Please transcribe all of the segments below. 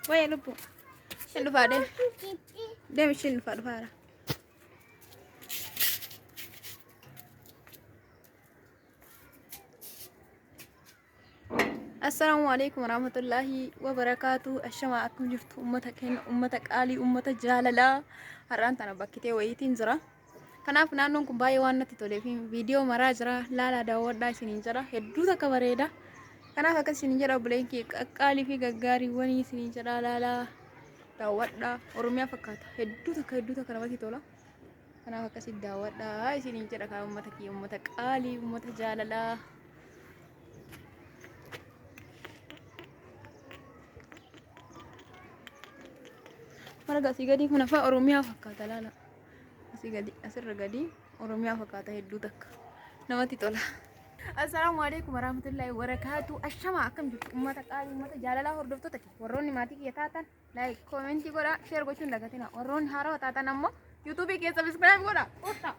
Waya lubbu. Shin dhufa deem. Deem shin dhufa dhufaara. السلام عليكم ورحمة الله وبركاته. الشمع أكم جفت أمتك هن أمتك آلي أمتك جاللا هران تنا بكتي ويتين زرا كناف نانون كم باي وانا تتولي في فيديو مراجرة لا لا داود دا سنين جرا هدو تك بريدا كناف أكل سنين جرا بلينكي أكالي في غاري وني سنين جرا لا لا داود دا ورميا فكات هدو تك نبتي تولا كناف أكل سيد داود دا سنين جرا كا أمتك آلي أمتك جاللا marga asii gadi kun afaan oromiyaa fakkaata laala asii gadi asirra gadi oromiyaa fakkaata hedduu takka namatti tola. Assalaamu alaykum warahmatullahi wabarakatuh. Ashama akkam jirtu ummata qaalii ummata jaalalaa hordoftoota kee warroonni maatii kiyya taatan laayik koomentii godhaa sheer gochuun dagatina warroonni haarawaa taatan ammoo yuutuubii kee sabiskiraayib godhaa qofta.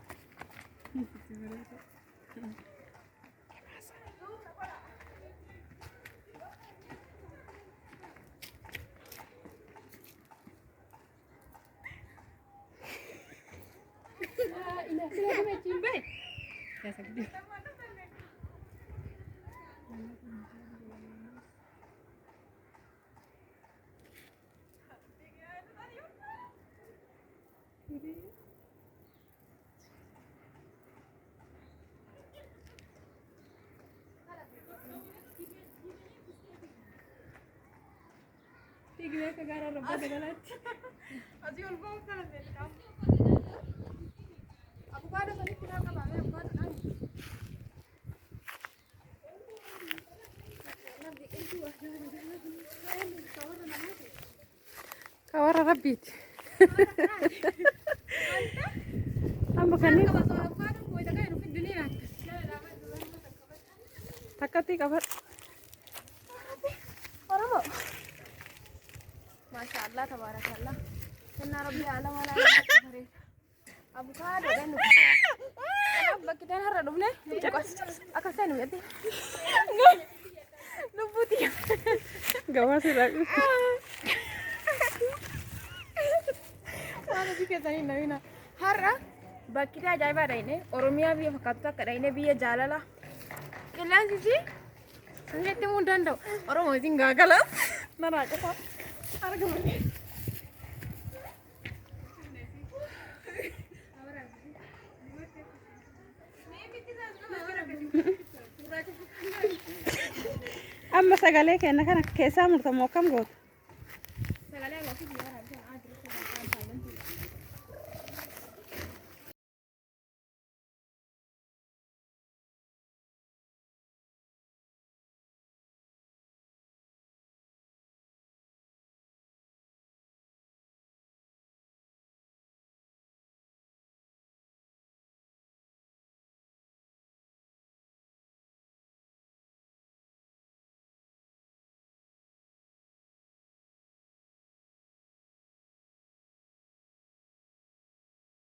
Tigre ka gara rabba galat. Aji ulko kana delta. Avocado sani kira ka ba avocado nani. Kawara rabbit. Amma kani avocado ko ida kai rufid dunia. Takati kabar. Oramo. ما شاء الله تبارك الله إن ربي أعلم ولا أعلم أبوكادو ده نبغى كده نهار دبلة أكاسين ويدي نبوتي جواز لك أنا بيجي تاني نبينا هارا بكيتا جايبا رأيني أروميا بيه فكابتا كرأيني بيه جاللا كلان سيسي سنجتي مودان دو أرومو زين غاغلا نراجع أما سجلك إنك أنا كيسام مرتمو كم جود سجلك